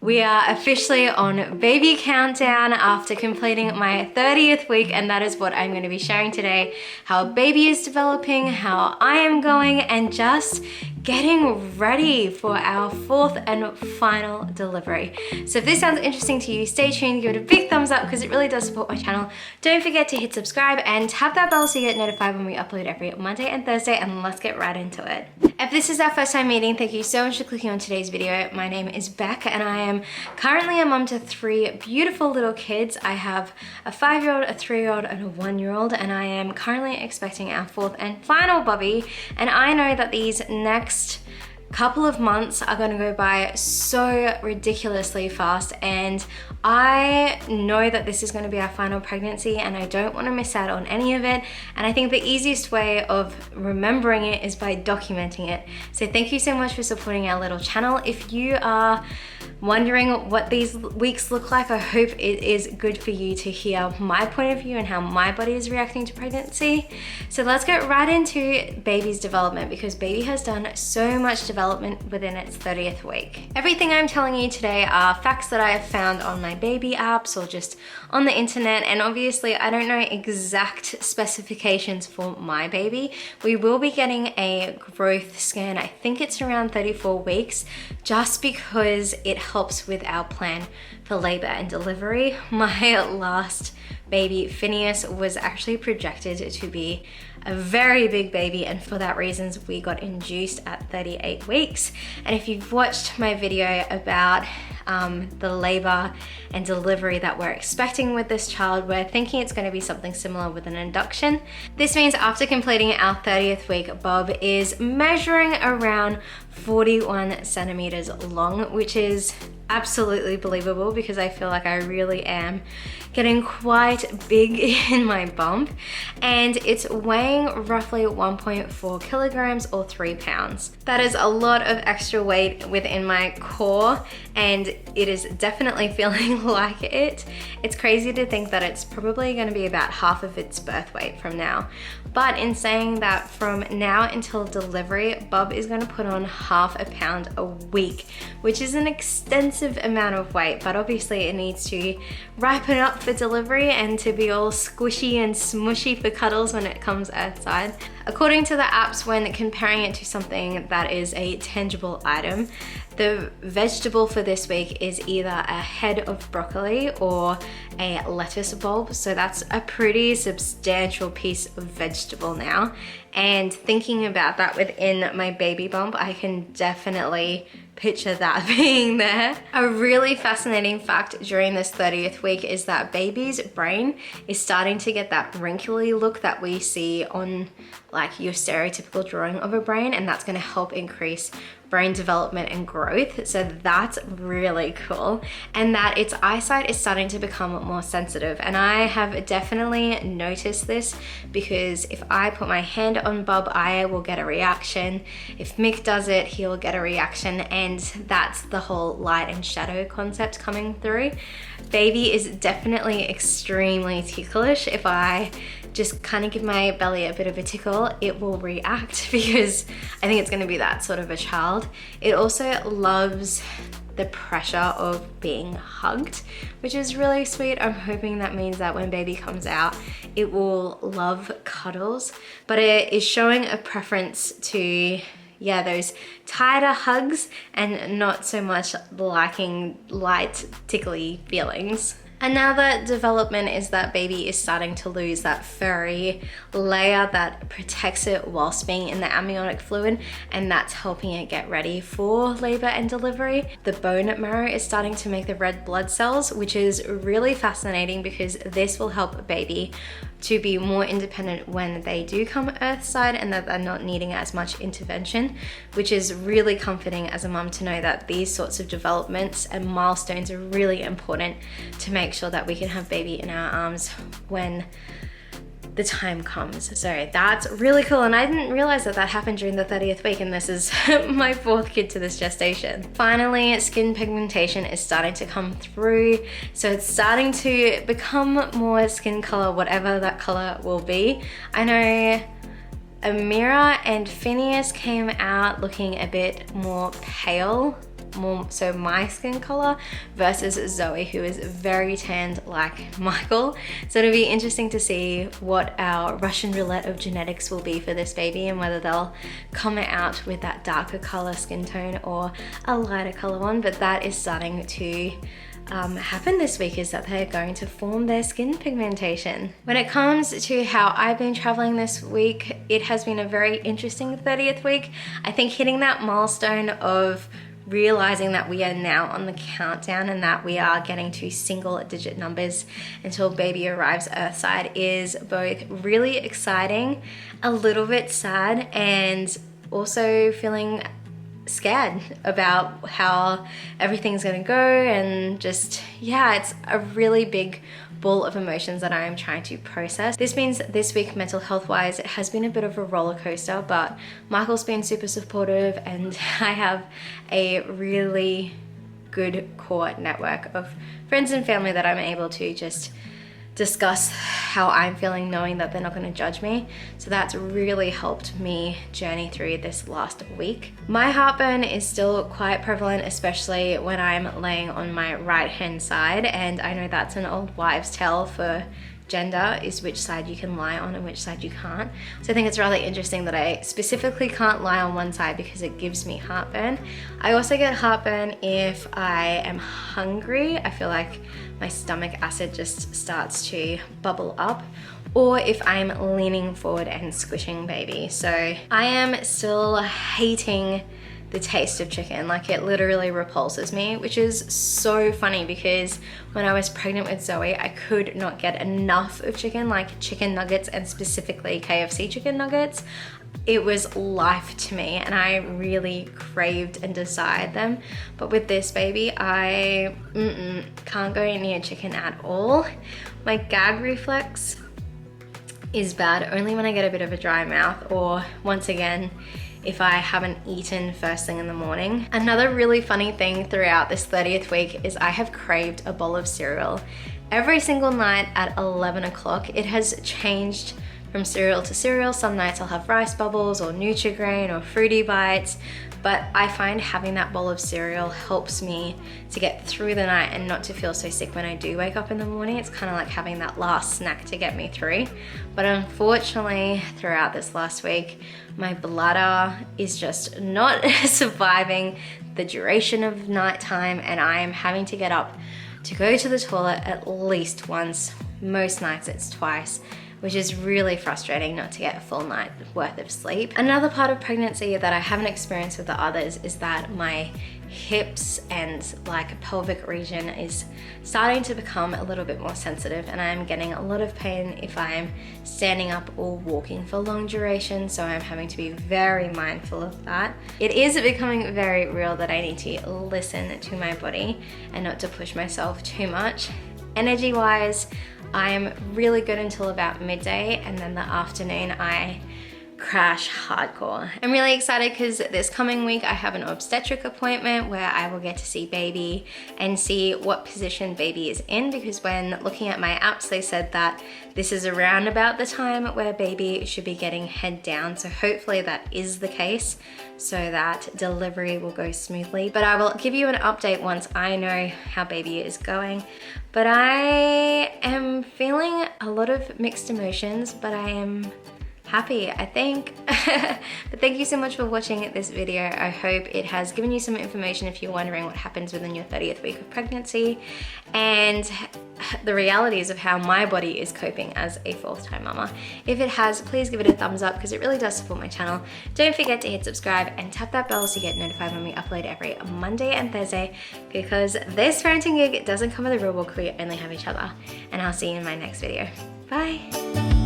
We are officially on baby countdown after completing my 30th week, and that is what I'm going to be sharing today. How baby is developing, how I am going, and just getting ready for our fourth and final delivery. So if this sounds interesting to you, stay tuned, give it a big thumbs up because it really does support my channel. Don't forget to hit subscribe and tap that bell so you get notified when we upload every Monday and Thursday, and let's get right into it. If this is our first time meeting, thank you so much for clicking on today's video. My name is Beck and I am currently a mom to 3 beautiful little kids. I have a 5-year-old, a 3-year-old, and a 1-year-old, and I am currently expecting our 4th and final bubby. And I know that these next couple of months are going to go by so ridiculously fast, and I know that this is going to be our final pregnancy and I don't want to miss out on any of it. And I think the easiest way of remembering it is by documenting it. So thank you so much for supporting our little channel. If you are wondering what these weeks look like, I hope it is good for you to hear my point of view and how my body is reacting to pregnancy. So let's get right into baby's development, because baby has done so much development within its 30th week. Everything I'm telling you today are facts that I have found on my baby apps or just on the internet, and obviously I don't know exact specifications for my baby. We will be getting a growth scan, I think it's around 34 weeks, just because it helps with our plan for labor and delivery. My last baby, Phineas, was actually projected to be a very big baby, and for that reasons we got induced at 38 weeks. And if you've watched my video about the labor and delivery that we're expecting with this child, we're thinking it's going to be something similar with an induction. This means after completing our 30th week, Bob is measuring around 41 centimeters long, which is absolutely believable because I feel like I really am getting quite big in my bump, and it's weighing roughly 1.4 kilograms or 3 pounds. That is a lot of extra weight within my core, and it is definitely feeling like it. It's crazy to think that it's probably going to be about half of its birth weight from now. But in saying that, from now until delivery, Bob is going to put on half a pound a week, which is an extensive amount of weight, but obviously it needs to ripen up for delivery and to be all squishy and smushy for cuddles when it comes earthside. According to the apps, when comparing it to something that is a tangible item, the vegetable for this week is either a head of broccoli or a lettuce bulb. So that's a pretty substantial piece of vegetable now. And thinking about that within my baby bump, I can definitely picture that being there. A really fascinating fact during this 30th week is that baby's brain is starting to get that wrinkly look that we see on like your stereotypical drawing of a brain, and that's going to help increase brain development and growth. So that's really cool, and that its eyesight is starting to become more sensitive. And I have definitely noticed this because if I put my hand on Bob, I will get a reaction. If Mick does it, he'll get a reaction, and that's the whole light and shadow concept coming through. Baby is definitely extremely ticklish. If I just kind of give my belly a bit of a tickle, it will react because I think it's going to be that sort of a child. It also loves the pressure of being hugged, which is really sweet. I'm hoping that means that when baby comes out, it will love cuddles, but it is showing a preference to those tighter hugs and not so much liking light tickly feelings. Another development is that baby is starting to lose that furry layer that protects it whilst being in the amniotic fluid, and that's helping it get ready for labor and delivery. The bone marrow is starting to make the red blood cells, which is really fascinating because this will help baby to be more independent when they do come earthside, and that they're not needing as much intervention, which is really comforting as a mum to know that these sorts of developments and milestones are really important to make sure that we can have baby in our arms when the time comes. So that's really cool, and I didn't realize that that happened during the 30th week, and this is my 4th kid to this gestation. Finally, skin pigmentation is starting to come through, so it's starting to become more skin color, whatever that color will be. I know Amira and Phineas came out looking a bit more pale more so my skin color versus Zoe, who is very tanned like Michael. So it'll be interesting to see what our Russian roulette of genetics will be for this baby and whether they'll come out with that darker color skin tone or a lighter color one. But that is starting to happen this week, is that they're going to form their skin pigmentation. When it comes to how I've been traveling this week, it has been a very interesting 30th week. I think hitting that milestone of realizing that we are now on the countdown and that we are getting to single-digit numbers until baby arrives earthside is both really exciting, a little bit sad, and also feeling scared about how everything's gonna go. And just, yeah, it's a really big ball of emotions that I am trying to process. This means this week, mental health wise, it has been a bit of a roller coaster, but Michael's been super supportive and I have a really good core network of friends and family that I'm able to just discuss how I'm feeling, knowing that they're not going to judge me. So that's really helped me journey through this last week. My heartburn is still quite prevalent, especially when I'm laying on my right hand side, and I know that's an old wives' tale for gender, is which side you can lie on and which side you can't. So I think it's really interesting that I specifically can't lie on one side because it gives me heartburn. I also get heartburn if I am hungry. I feel like my stomach acid just starts to bubble up, or if I'm leaning forward and squishing baby. So I am still hating the taste of chicken. Like, it literally repulses me, which is so funny because when I was pregnant with Zoe, I could not get enough of chicken, like chicken nuggets, and specifically KFC chicken nuggets. It was life to me and I really craved and desired them. But with this baby, I can't go near chicken at all. My gag reflex is bad only when I get a bit of a dry mouth, or once again, if I haven't eaten first thing in the morning. Another really funny thing throughout this 30th week is I have craved a bowl of cereal every single night at 11 o'clock. It has changed from cereal to cereal. Some nights I'll have rice bubbles or Nutri-Grain or Fruity Bites, but I find having that bowl of cereal helps me to get through the night and not to feel so sick when I do wake up in the morning. It's kind of like having that last snack to get me through. But unfortunately, throughout this last week, my bladder is just not surviving the duration of nighttime, and I am having to get up to go to the toilet at least once. Most nights it's twice, which is really frustrating not to get a full night worth of sleep. Another part of pregnancy that I haven't experienced with the others is that my hips and like pelvic region is starting to become a little bit more sensitive, and I'm getting a lot of pain if I'm standing up or walking for long duration, so I'm having to be very mindful of that. It is becoming very real that I need to listen to my body and not to push myself too much. Energy wise, I'm really good until about midday, and then the afternoon I crash hardcore. I'm really excited because this coming week I have an obstetric appointment where I will get to see baby and see what position baby is in, because when looking at my apps they said that this is around about the time where baby should be getting head down, so hopefully that is the case so that delivery will go smoothly. But I will give you an update once I know how baby is going. But I am feeling a lot of mixed emotions, but I am happy, I think. But thank you so much for watching this video. I hope it has given you some information if you're wondering what happens within your 30th week of pregnancy and the realities of how my body is coping as a fourth time mama. If it has, please give it a thumbs up because it really does support my channel. Don't forget to hit subscribe and tap that bell so you get notified when we upload every Monday and Thursday, because this parenting gig doesn't come with a rule book, we only have each other. And I'll see you in my next video. Bye.